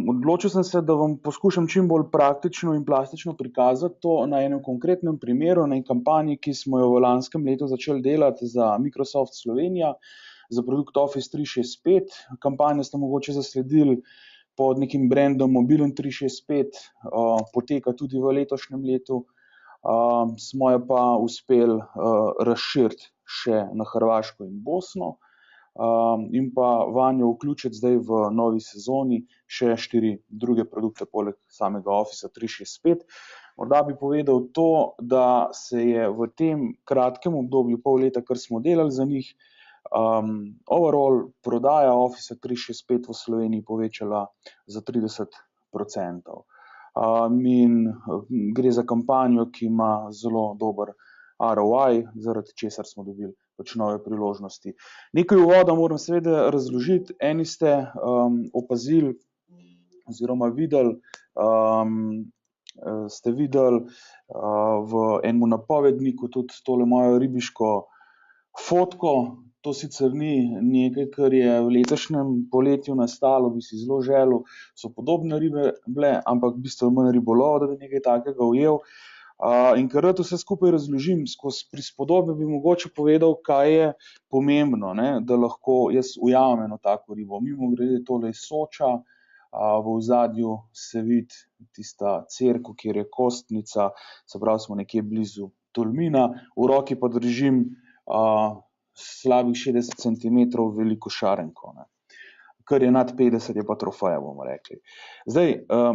Odločil sem se, da vam poskušam čim bolj praktično in plastično prikazati to na enem konkretnem primeru, na kampanji, ki smo jo v lanskem letu začeli delati za Microsoft Slovenija, za produkt Office 365. Kampanjo ste mogoče zasledili pod nekim brandom Mobilen 365, poteka tudi v letošnjem letu. Smo jo pa uspeli razširiti še na Hrvaško in Bosno. In pa vanjo vključiti zdaj v novi sezoni še 4 druge produkte poleg samega Office 365. Morda bi povedal to, da se je v tem kratkem obdobju, pol leta, kar smo delali za njih, overall prodaja Office 365 v Sloveniji povečala za 30%. In gre za kampanjo, ki ima zelo dober ROI, zaradi česar smo dobili nove priložnosti. Nekaj uvoda moram seveda razložiti. Eni ste opazili oziroma videli, v enem napovedniku tudi tole mojo ribiško fotko. To sicer ni nekaj, kar je v letošnjem poletju nastalo, bi si zelo želel, so podobne ribe bile, ampak bistveno manj ribolov, da bi nekaj takega ujel. In ker rad vse skupaj razložim, skozi prispodobe bi mogoče povedal, kaj je pomembno, ne, da lahko jaz ujamem eno tako ribo. Mimogrede, tole je Soča, v ozadju se vidi tista cerkev, kjer je kostnica, se pravi, smo nekje blizu Tolmina, v roki pa držim slabih 60 centimetrov veliko šarenko, ne. Kar je nad 50, je pa trofeja, bomo rekli. Zdaj,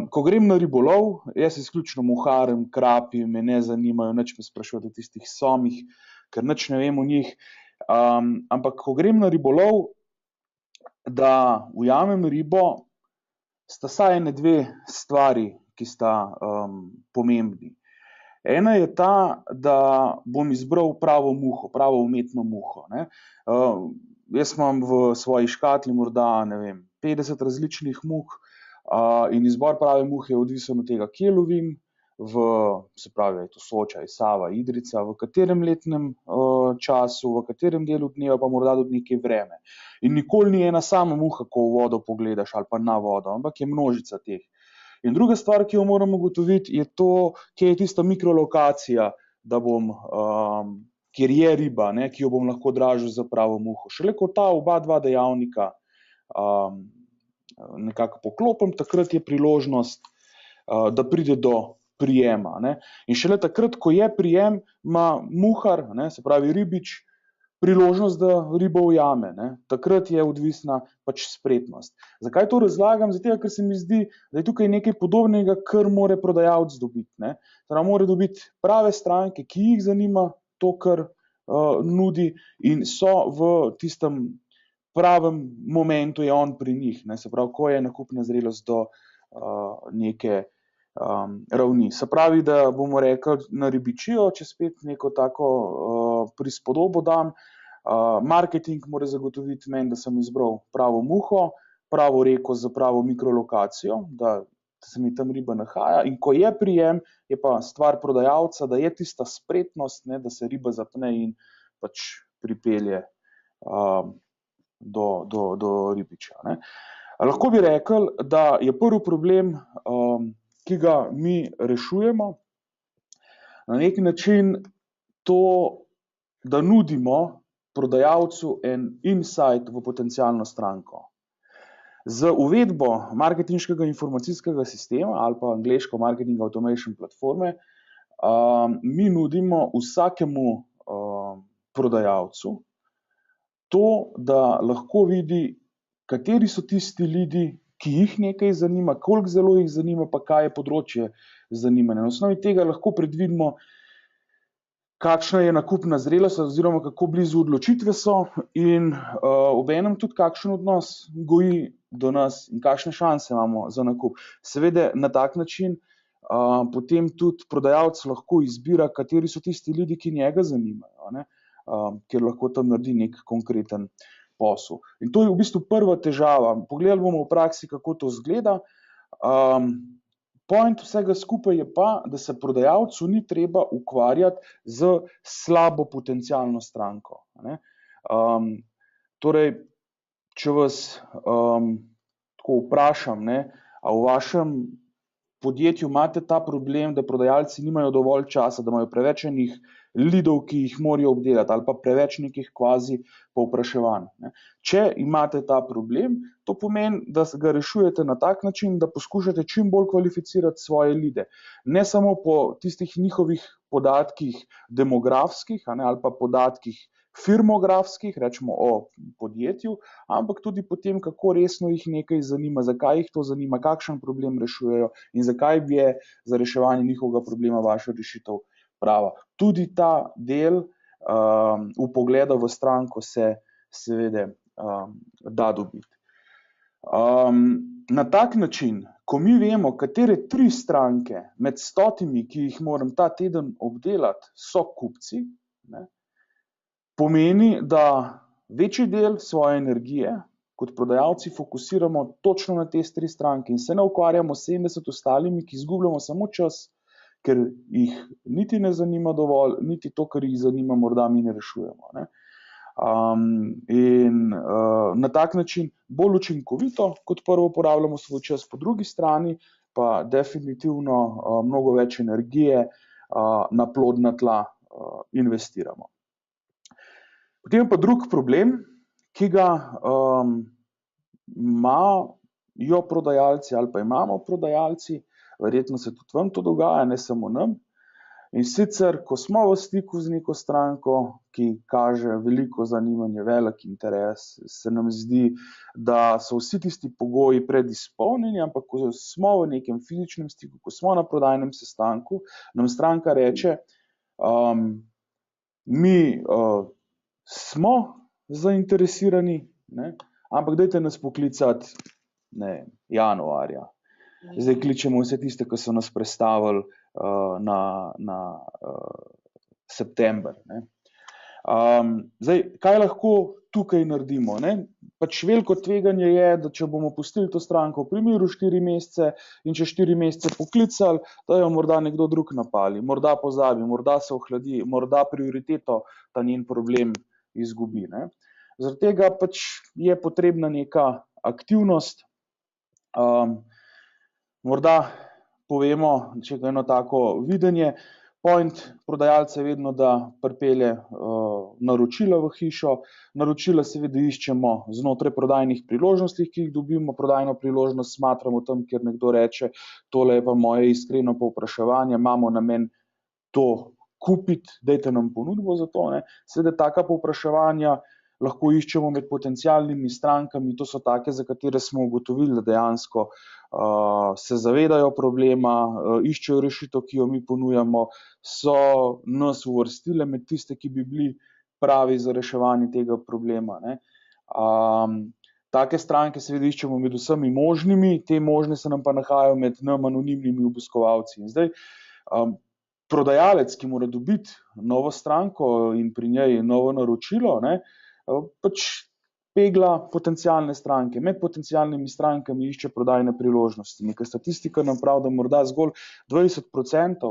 ko grem na ribolov, jaz izključno moharem, krapim, me ne zanimajo, nič me sprašujete o tistih somih, ker nič ne vem o njih. Ampak, ko grem na ribolov, da ujamem ribo, sta vsaj ene dve stvari, ki sta pomembni. Ena je ta, da bom izbral pravo muho, pravo umetno muho, ne. Jaz imam v svoji škatli morda, ne vem, 50 različnih muh, in izbor prave muhe je odvisen od tega, kje lovim, se pravi, je to Soča, je Sava, Idrijca, v katerem letnem času, v katerem delu dneva, pa morda tudi nekaj vreme. In nikoli ni ena sama muha, ko v vodo pogledaš ali pa na vodo, ampak je množica teh. In druga stvar, ki jo moram ugotoviti, je to, kje je tista mikrolokacija, da bom, kjer je riba, ne, ki jo bom lahko dražil za pravo muho. Šele ko ta oba dva dejavnika nekako poklopim, takrat je priložnost, da pride do prijema, ne. In šele takrat, ko je prijem, ima muhar, ne, se pravi ribič, priložnost, da ribo ujame, ne. Takrat je odvisna pač spretnost. Zakaj to razlagam? Zato, ker se mi zdi, da je tukaj nekaj podobnega, kar mora prodajalec dobiti, ne. Torej, mora dobiti prave stranke, ki jih zanima to, kar nudi, in so v tistem pravem momentu je on pri njih, ne. Se pravi, ko je nakupna zrelost do neke ravni. Se pravi, da bomo rekli na ribičijo, če spet neko tako prispodobo dam, marketing mora zagotoviti meni, da sem izbral pravo muho, pravo reko za pravo mikrolokacijo, da se mi tam riba nahaja, in ko je prijem, je pa stvar prodajalca, da je tista spretnost, ne, da se riba zapne in pač pripelje do ribiča, ne. Lahko bi rekli, da je prvi problem, ki ga mi rešujemo, na neki način to, da nudimo prodajalcu en insight v potencialno stranko. Z uvedbo marketinškega informacijskega sistema ali pa angleško marketing automation platforme, mi nudimo vsakemu prodajalcu to, da lahko vidi, kateri so tisti lidi, ki jih nekaj zanima, koliko zelo jih zanima, pa kaj je področje zanimanja. Na osnovi tega lahko predvidimo, kakšna je nakupna zrelost oziroma kako blizu odločitve so, in obenem tudi kakšen odnos goji do nas in kakšne šanse imamo za nakup. Seveda na tak način potem tudi prodajalec lahko izbira, kateri so tisti ljudi, ki njega zanimajo, ne, ker lahko tam naredi nek konkreten posel. In to je v bistvu prva težava. Pogledali bomo v praksi, kako to izgleda. Point vsega skupaj je pa, da se prodajalcu ni treba ukvarjati z slabo potencialno stranko, ne. Torej, če vas tako vprašam, ne, A v vašem podjetju imate ta problem, da prodajalci nimajo dovolj časa, da imajo preveč enih lidov, ki jih morajo obdelati, ali pa preveč nekih kvazi povpraševanj. Če imate ta problem, to pomeni, da ga rešujete na tak način, da poskušate čim bolj kvalificirati svoje lide. Ne samo po tistih njihovih podatkih demografskih, ali pa podatkih firmografskih, rečemo o podjetju, ampak tudi po tem, kako resno jih nekaj zanima, zakaj jih to zanima, kakšen problem rešujejo in zakaj je za reševanje njihovega problema vaša rešitev prava. Tudi ta del vpogleda v stranko se seveda da dobiti. Na tak način, ko mi vemo, katere 3 stranke med 100, ki jih moram ta teden obdelati, so kupci, pomeni, da večji del svoje energije kot prodajalci fokusiramo točno na te 3 stranke in se ne ukvarjamo s 70 ostalimi, ki izgubljamo samo čas, ker jih niti ne zanima dovolj, niti to, kar jih zanima, morda mi ne rešujemo. Na tak način bolj učinkovito, kot prvo porabljamo svoj čas, po drugi strani pa definitivno mnogo več energije na plodna tla investiramo. Potem pa drug problem, ki ga imajo prodajalci ali pa imamo prodajalci, verjetno se tudi vam to dogaja, ne samo nam. In sicer, ko smo v stiku z neko stranko, ki kaže veliko zanimanje, velik interes, se nam zdi, da so vsi tisti pogoji predizpolnjeni, ampak ko smo v nekem fizičnem stiku, ko smo na prodajnem sestanku, nam stranka reče, mi smo zainteresirani, ampak dajte nas poklicati januarja. Zdaj kličemo vse tiste, ki so nas prestavili na september. Zdaj, kaj lahko tukaj naredimo? Pač veliko tveganje je, da če bomo pustili to stranko v miru 4 mesece in čez 4 mesece poklicali, da jo morda nekdo drug napali, morda pozabi, morda se ohladi, morda prioriteto ta njen problem izgubi. Zaradi tega pač je potrebna neka aktivnost. Morda povemo, če je eno tako videnje, point prodajalca je vedno, da pripelje naročila v hišo. Naročila seveda iščemo znotraj prodajnih priložnosti, ki jih dobimo. Prodajno priložnost smatramo tam, kjer nekdo reče, tole je pa moje iskreno povpraševanje, imamo namen to kupiti, dajte nam ponudbo za to. Seveda taka povpraševanja lahko iščemo med potencialnimi strankami, to so take, za katere smo ugotovili, da dejansko se zavedajo problema, iščejo rešitev, ki jo mi ponujamo, so nas uvrstile med tiste, ki bi bili pravi za reševanje tega problema. Take stranke seveda iščemo med vsemi možnimi, te možne se nam pa nahajajo med nam anonimnimi obiskovalci. In zdaj, prodajalec, ki mora dobiti novo stranko in pri njej novo naročilo, pač pegla potencialne stranke. Med potencialnimi strankami išče prodajne priložnosti. Neka statistika nam pravi, da morda zgolj 20%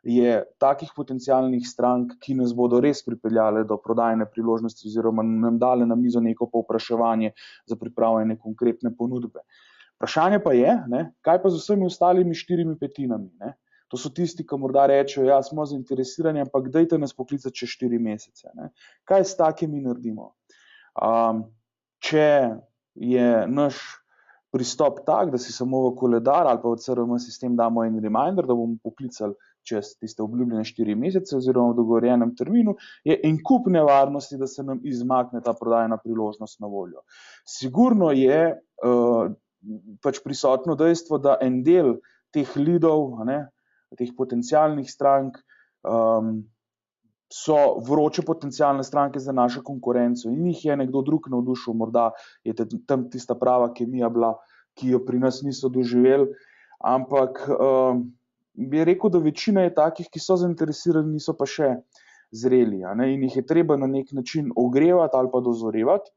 je takih potencialnih strank, ki nas bodo res pripeljale do prodajne priložnosti oziroma nam dale na mizo neko povpraševanje za pripravljene konkretne ponudbe. Vprašanje pa je, kaj pa z vsemi ostalimi 4/5? To so tisti, ki morda rečejo, ja, smo zainteresirani, ampak dajte nas poklicati čez 4 mesece. Kaj s takimi naredimo? Če je naš pristop tak, da si samo v koledar ali pa v CRM sistem damo en reminder, da bomo poklicali čez tiste obljubljene 4 mesece oziroma v dogovorjenem terminu, je en kup nevarnosti, da se nam izmakne ta prodajna priložnost na voljo. Sigurno je pač prisotno dejstvo, da en del teh lidov, teh potencialnih strank, so vroče potencialne stranke za našo konkurenco in jih je nekdo drug navdušil, morda je tam tista prava kemija bila, ki jo pri nas niso doživeli, ampak bi rekel, da večina je takih, ki so zainteresirani, niso pa še zreli, in jih je treba na nek način ogrevati ali pa dozorevati.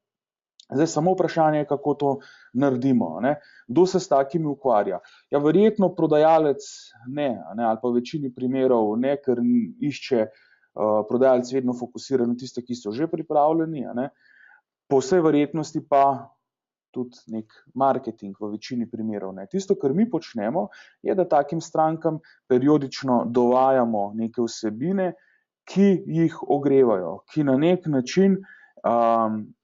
Zdaj samo vprašanje je, kako to naredimo. Kdo se s takimi ukvarja? Ja, verjetno prodajalec ne, ali pa v večini primerov ne, ker išče prodajalec vedno fokusira na tiste, ki so že pripravljeni. Po vsej verjetnosti pa tudi nek marketing v večini primerov. Ne. Tisto, kar mi počnemo, je, da takim strankam periodično dovajamo neke vsebine, ki jih ogrevajo, ki na nek način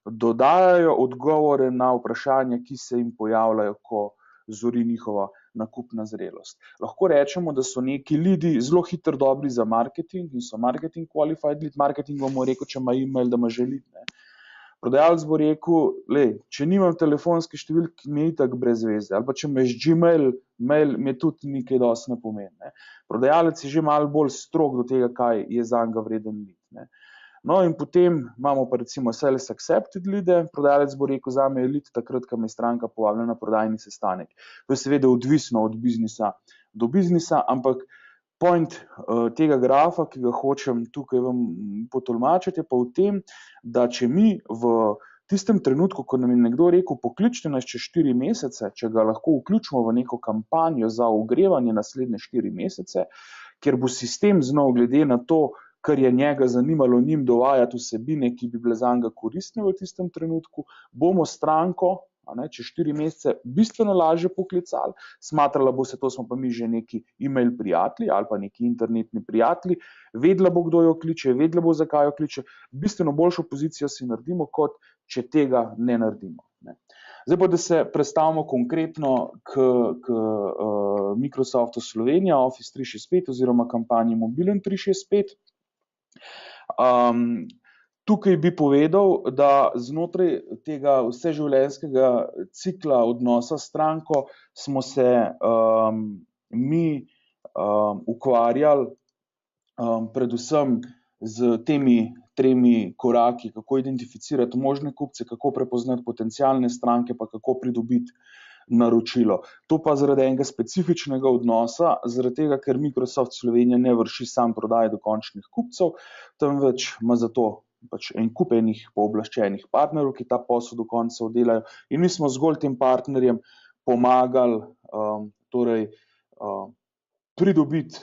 dodajajo odgovore na vprašanja, ki se jim pojavljajo, ko zori njihova nakupna zrelost. Lahko rečemo, da so neki lidi zelo hitro dobri za marketing in so marketing qualified lead. Marketing bomo rekel, če ima e-mail, da ima že lead. Ne. Prodajalec bo rekel, če nimam telefonske številke, mi je itak brez veze. Ali pa če imaš Gmail, mail mi tudi nekaj dosti ne pomeni. Ne. Prodajalec je že malo bolj strog do tega, kaj je zanj vreden lead. Ne. No in potem imamo pa recimo sales accepted leade. Prodajalec bo rekel, zame je lead takrat, ko me stranka povablja na prodajni sestanek. To je seveda odvisno od biznisa do biznisa, ampak point tega grafa, ki ga hočem tukaj vam potolmačiti, je pa v tem, da če mi v tistem trenutku, ko nam je nekdo rekel, pokličite nas čez 4 mesece, če ga lahko vključimo v neko kampanjo za ogrevanje naslednje 4 mesece, ker bo sistem znal glede na to, kar je njega zanimalo, njim dovajati vsebine, ki bi bile zanj koristne v tistem trenutku, bomo stranko čez 4 mesece bistveno lažje poklicali, smatrala bo se, to smo pa mi že neki e-mail prijatelji ali pa neki internetni prijatelji, vedela bo, kdo jo kliče, vedela bo, zakaj jo kliče, bistveno boljšo pozicijo si naredimo, kot če tega ne naredimo. Ne. Zdaj pa, da se predstavimo konkretno k Microsoftu Slovenija, Office 365 oziroma kampanji Mobilen 365. Tukaj bi povedal, da znotraj tega vseživljenjskega cikla odnosa s stranko smo se mi ukvarjali predvsem z temi 3 koraki, kako identificirati možne kupce, kako prepoznati potencialne stranke, pa kako pridobiti naročilo. To pa zaradi enega specifičnega odnosa, zaradi tega, ker Microsoft Slovenija ne vrši sam prodaje do končnih kupcev, temveč ima za to en kup enih pooblaščenih partnerjev, ki ta posel do konca oddelajo, in mi smo zgolj tem partnerjem pomagali pridobiti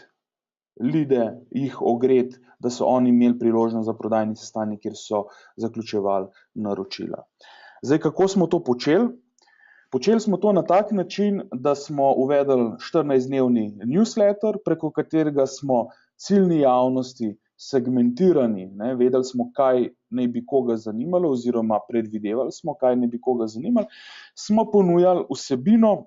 leade, jih ogreti, da so oni imeli priložnost za prodajni sestanek, kjer so zaključevali naročila. Zdaj, kako smo to počeli? Počeli smo to na tak način, da smo uvedli 14-dnevni newsletter, preko katerega smo ciljni javnosti segmentirani, vedeli smo, kaj naj bi koga zanimalo, oziroma predvidevali smo, kaj naj bi koga zanimalo, smo ponujali vsebino,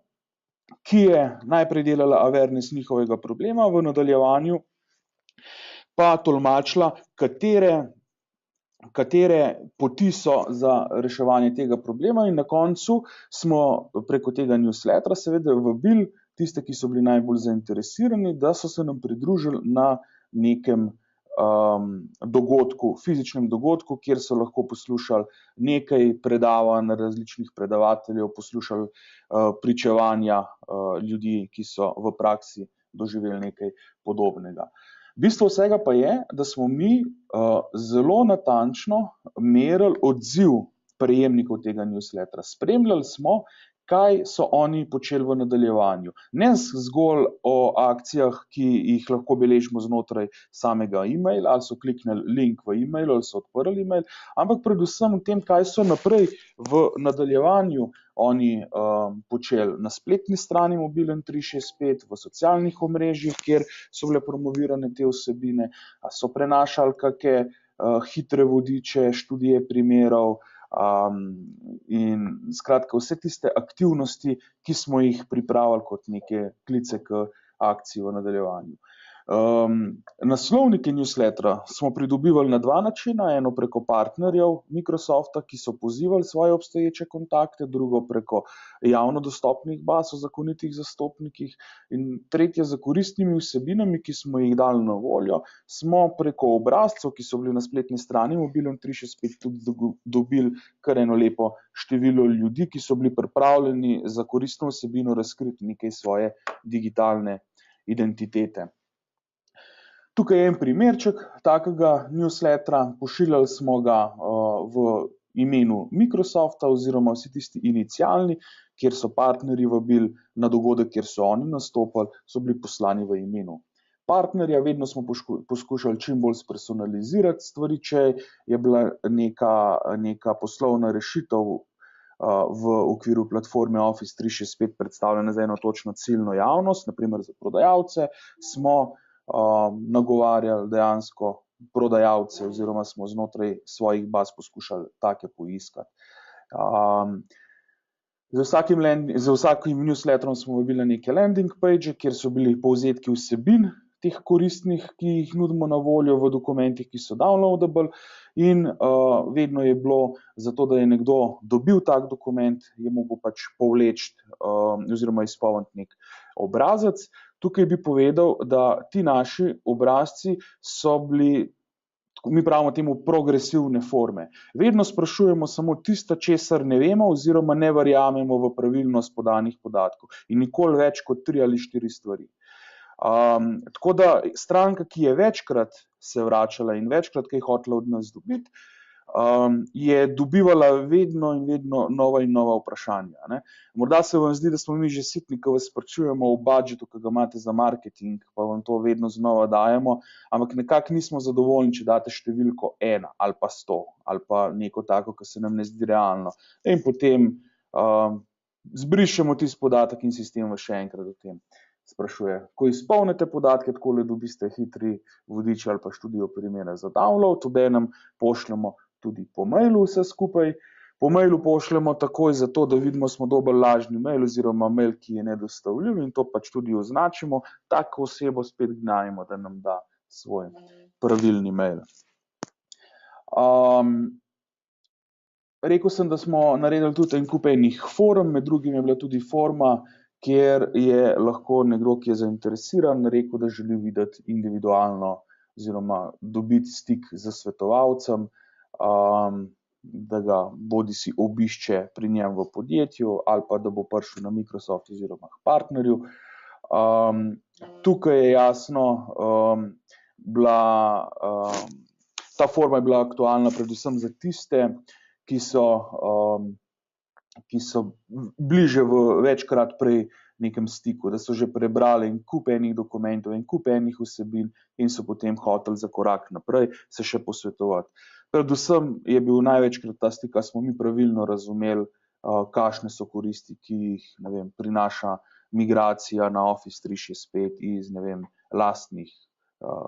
ki je najprej delala awareness njihovega problema, v nadaljevanju pa tolmačila, katere poti so za reševanje tega problema, in na koncu smo preko tega newslettera seveda vabili tiste, ki so bili najbolj zainteresirani, da so se nam pridružili na nekem dogodku, fizičnem dogodku, kjer so lahko poslušali nekaj predavanj različnih predavateljev, poslušali pričevanja ljudi, ki so v praksi doživeli nekaj podobnega. Bistvo vsega pa je, da smo mi zelo natančno merili odziv prejemnikov tega newslettera. Spremljali smo, kaj so oni počeli v nadaljevanju. Ne zgolj o akcijah, ki jih lahko beležimo znotraj samega e-maila, ali so kliknili link v e-mail, ali so odprli e-mail, ampak predvsem v tem, kaj so naprej v nadaljevanju oni počeli na spletni strani Mobilen 365, v socialnih omrežjih, kjer so bile promovirane te vsebine, so prenašali kakšne hitre vodiče, študije primerov, in skratka vse tiste aktivnosti, ki smo jih pripravili kot neke klice k akciji v nadaljevanju. Naslovnike newslettera smo pridobivali na 2 načina, eno preko partnerjev Microsofta, ki so pozivali svoje obstoječe kontakte, drugo preko javno dostopnih baz o zakonitih zastopnikih, in tretje za koristnimi vsebinami, ki smo jih dali na voljo, smo preko obrazcev, ki so bili na spletni strani Mobilen 365, tudi dobili kar eno lepo število ljudi, ki so bili pripravljeni za koristno vsebino razkriti nekaj svoje digitalne identitete. Tukaj je en primerček takega newslettera, pošiljali smo ga v imenu Microsofta oziroma vsi tisti inicialni, kjer so partnerji vabili na dogodek, kjer so oni nastopali, so bili poslani v imenu partnerja. Vedno smo poskušali čim bolj spersonalizirati stvari, če je bila neka poslovna rešitev v okviru platforme Office 365 predstavljene za eno točno ciljno javnost, naprimer za prodajalce, smo nagovarjali dejansko prodajalce oziroma smo znotraj svojih baz poskušali take poiskati. Z vsakim newsletterom smo dobili neke landing page, kjer so bili povzetki vsebin teh koristnih, ki jih nudimo na voljo v dokumentih, ki so downloadable, in vedno je bilo zato, da je nekdo dobil tak dokument, je mogel pač povleči oziroma izpolniti nek obrazec. Tukaj bi povedal, da ti naši obrazci so bili, mi pravimo temu, progresivne forme. Vedno sprašujemo samo tisto, česar ne vemo oziroma ne verjamemo v pravilnost podanih podatkov in nikoli več kot 3 ali 4 stvari. Tako da stranka, ki je večkrat se vračala in večkrat kaj hotela od nas dobiti, je dobivala vedno in vedno nova in nova vprašanja, ne. Morda se vam zdi, da smo mi že sitni, ko vas sprašujemo o budžetu, ki ga imate za marketing, pa vam to vedno znova dajemo, ampak nekako nismo zadovoljni, če date številko 1 ali pa 100 ali pa neko tako, ki se nam ne zdi realno. In potem zbrišemo tisti podatek in sistem vas še enkrat o tem sprašuje. Ko izpolnite podatke, takole dobiste hitri vodič ali pa študijo primera za download, obenem pošljemo tudi po mailu vse skupaj. Po mailu pošljemo takoj zato, da vidimo, smo dobili lažni mail oziroma mail, ki je nedostavljiv, in to pač tudi označimo. Tako osebo spet gnajimo, da nam da svoj pravilni mail. Rekel sem, da smo naredili tudi en kup enih forum, med drugim je bila tudi forma, kjer je lahko nekdo, ki je zainteresiran, rekel, da želi videti individualno oziroma dobiti stik z svetovalcem, da ga bodisi obišče pri njem v podjetju ali pa da bo prišel na Microsoft oziroma k partnerju. Tukaj je jasno ta forma je bila aktualna predvsem za tiste, ki so bili že v večkrat prej nekem stiku, da so že prebrali en kup enih dokumentov, en kup enih vsebin in so potem hoteli za korak naprej se še posvetovati. Predvsem je bil največkrat ta stik, da smo mi pravilno razumeli, kakšne so koristi, ki jih, ne vem, prinaša migracija na Office 365 iz, ne vem, lastnih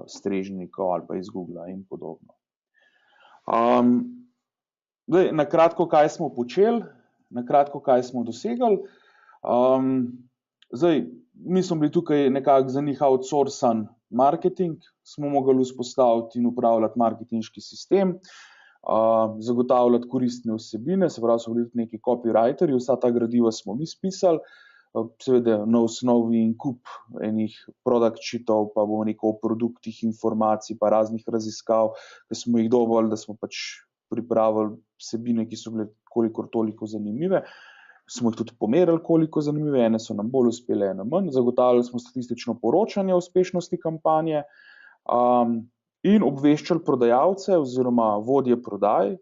strežnikov ali pa iz Googla in podobno. Zdaj, na kratko, kaj smo počeli, na kratko, kaj smo dosegali. Zdaj, mi smo bili tukaj nekako za njih outsourcan marketing, smo mogli vzpostaviti in upravljati marketinški sistem, zagotavljati koristne vsebine, se pravi, so bili tudi neki copywriterji, vsa ta gradiva smo mi spisali, seveda na osnovi in kup enih product sheetov, pa bomo rekel o produktih, informacij, pa raznih raziskav, ki smo jih dobili, da smo pač pripravili vsebine, ki so bile kolikor toliko zanimive. Smo jih tudi pomerili, koliko zanimive, ene so nam bolj uspele, ene manj. Zagotavljali smo statistično poročanje o uspešnosti kampanje in obveščali prodajalce oziroma vodje prodaj,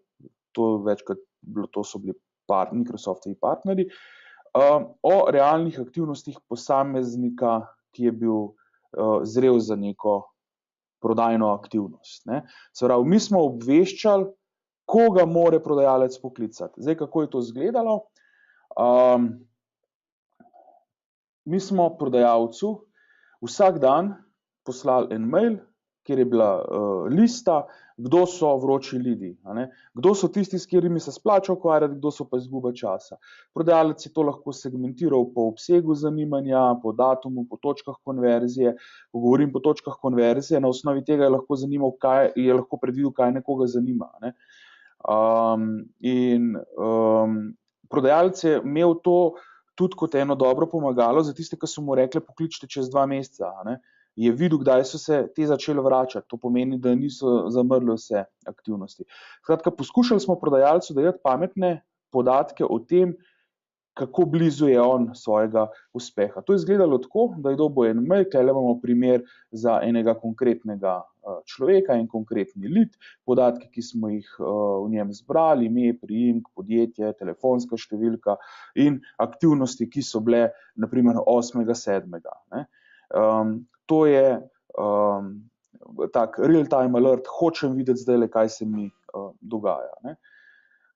to so bili Microsoftovi partnerji, o realnih aktivnostih posameznika, ki je bil zrel za neko prodajno aktivnost, ne. Se pravi, mi smo obveščali, koga more prodajalec poklicati. Zdaj, kako je to izgledalo? Mi smo prodajalcu vsak dan poslali en mail, kjer je bila lista, kdo so vroči lidi, kdo so tisti, s katerimi se splača ukvarjati, kdo so pa izguba časa. Prodajalec je to lahko segmentiral po obsegu zanimanja, po datumu, po točkah konverzije. Ko govorim po točkah konverzije, na osnovi tega je lahko predvidel, kaj nekoga zanima, ne. Prodajalec je imel to tudi kot eno dobro pomagalo za tiste, ki so mu rekli, pokličite čez 2 meseca, ne. Je videl, kdaj so se te začele vračati, to pomeni, da niso zamrle vse aktivnosti. Skratka, poskušali smo prodajalcu dajati pametne podatke o tem, kako blizu je on svojega uspeha. To je izgledalo tako, da je dobil en mail, tukaj imamo primer za enega konkretnega človeka, en konkretni lead, podatki, ki smo jih v njem zbrali, ime, priimek, podjetje, telefonska številka in aktivnosti, ki so bile na primer 8.7. To je tak real-time alert, hočem videti zdajle, kaj se mi dogaja, ne.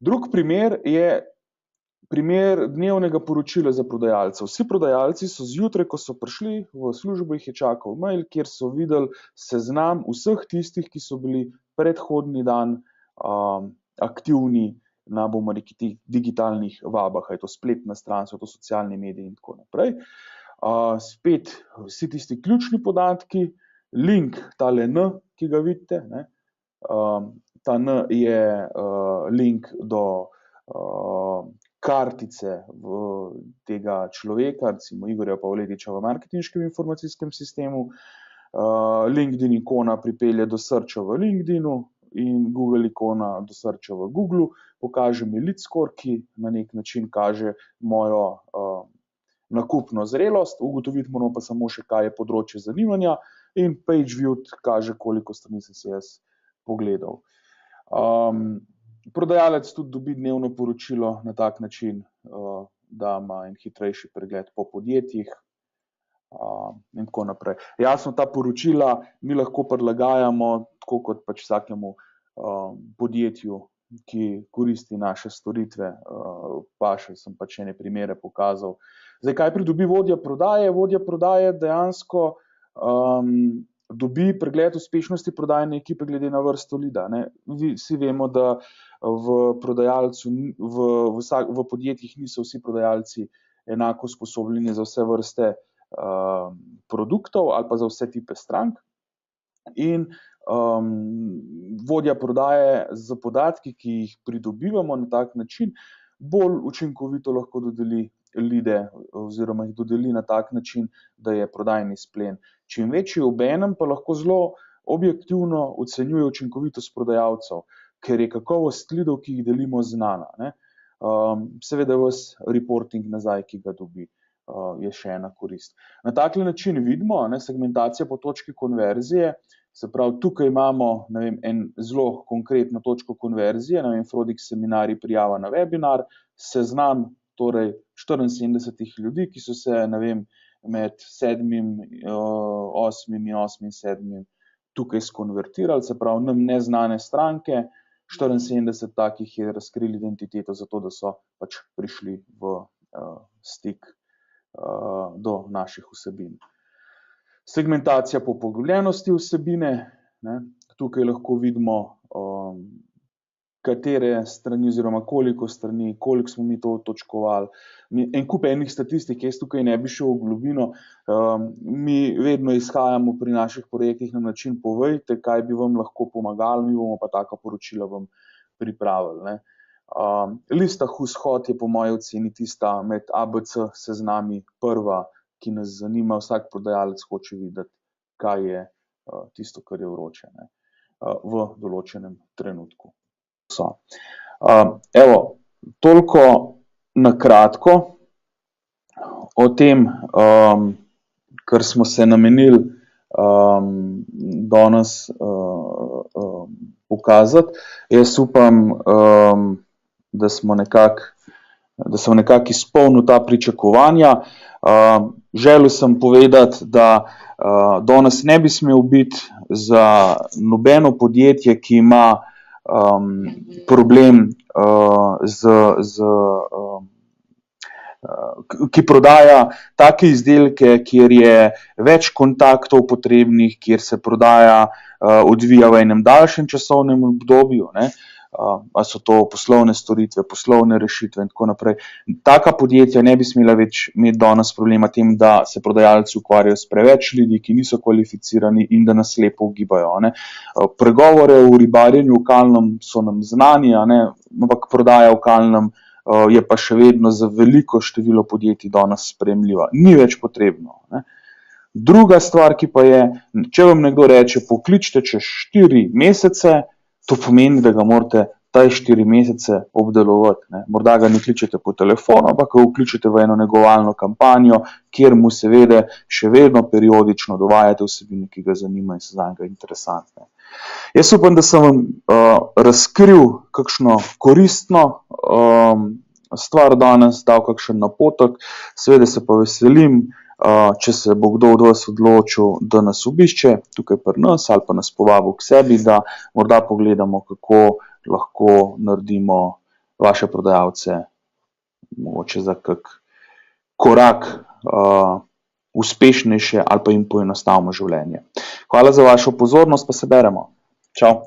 Drug primer je primer dnevnega poročila za prodajalce. Vsi prodajalci so zjutraj, ko so prišli v službo, jih je čakal mail, kjer so videli seznam vseh tistih, ki so bili predhodni dan aktivni na, bomo rekli, teh digitalnih vabah, je to spletna stran, so to socialni mediji in tako naprej. Spet vsi tisti ključni podatki, link, tale N, ki ga vidite, ne? Ta N je link do kartice tega človeka, recimo Igorja Pavletiča v marketinškem informacijskem sistemu. LinkedIn ikona pripelje do searcha v LinkedInu in Google ikona do searcha v Googlu, pokaže mi lead score, ki na nek način kaže mojo nakupno zrelost, ugotoviti moramo pa samo še, kaj je področje zanimanja, in page view kaže, koliko strani sem si jaz pogledal. Prodajalec tudi dobi dnevno poročilo na tak način, da ima en hitrejši pregled po podjetjih in tako naprej. Jasno, ta poročila mi lahko prilagajamo tako kot pač vsakemu podjetju, ki koristi naše storitve, pa še sem pač ene primere pokazal. Zdaj, kaj pridobi vodja prodaje? Vodja prodaje dejansko dobi pregled uspešnosti prodajne ekipe glede na vrsto lida. Vsi vemo, da v podjetjih niso vsi prodajalci enako usposobljeni za vse vrste produktov ali pa za vse tipe strank. In vodja prodaje z podatki, ki jih pridobivamo na tak način, bolj učinkovito lahko dodeli lide oziroma jih dodeli na tak način, da je prodajni izplen čim večji, obenem pa lahko zelo objektivno ocenjuje učinkovitost prodajalcev, ker je kakovost lidov, ki jih delimo, znana. Seveda vas reporting nazaj, ki ga dobi, je še ena korist. Na tak način vidimo, segmentacija po točki konverzije, se pravi, tukaj imamo, ne vem, en zelo konkretno točko konverzije, ne vem, Frodix seminarij, prijava na webinar, seznam torej 74 ljudi, ki so se, ne vem, med 7., 8. in 8. in 7. tukaj skonvertirali, se pravi, nam neznane stranke, 74 takih je razkrili identiteto zato, da so pač prišli v stik do naših vsebin. Segmentacija po poglobljenosti vsebine, tukaj lahko vidimo, katere strani oziroma koliko strani, koliko smo mi to točkovali. En kup enih statistik, jaz tukaj ne bi šel v globino, mi vedno izhajamo pri naših projektih na način, povejte, kaj bi vam lahko pomagali, mi bomo pa taka poročila vam pripravili. Lista who's hot je po moji oceni tista med ABC seznami prva, ki nas zanima. Vsak prodajalec hoče videti, kaj je tisto, kar je vroče v določenem trenutku. Evo, toliko na kratko o tem, kar smo se namenili danes pokazati. Jaz upam, da sem nekako izpolnil ta pričakovanja. Želel sem povedati, da danes ne bi smel biti za nobeno podjetje, ki ima problem ki prodaja take izdelke, kjer je več kontaktov potrebnih, kjer se prodaja odvija v enem daljšem časovnem obdobju, a so to poslovne storitve, poslovne rešitve in tako naprej. Taka podjetja ne bi smela več imeti danes problema tem, da se prodajalci ukvarjajo s preveč ljudi, ki niso kvalificirani in da nas slepo ugibajo. Pregovore o ribarjenju v kalnem so nam znani, ampak prodaja v kalnem je pa še vedno za veliko število podjetij danes sprejemljiva. Ni več potrebno. Druga stvar, ki pa je, če vam nekdo reče, pokličite čez 4 mesece, to pomeni, da ga morate ta 4 mesece obdelovati. Morda ga ne kličete po telefonu, ampak ga vključite v eno negovalno kampanjo, kjer mu seveda še vedno periodično dovajate vsebine, ki ga zanima in so zanj interesantne. Jaz upam, da sem vam razkril kakšno koristno stvar danes, dal kakšen napotek, seveda se pa veselim, če se bo kdo od vas odločil, da nas obišče tukaj pri nas ali pa nas povabil k sebi, da morda pogledamo, kako lahko naredimo vaše prodajalce mogoče za kak korak uspešnejše ali pa jim poenostavimo življenje. Hvala za vašo pozornost, pa se beremo. Čau.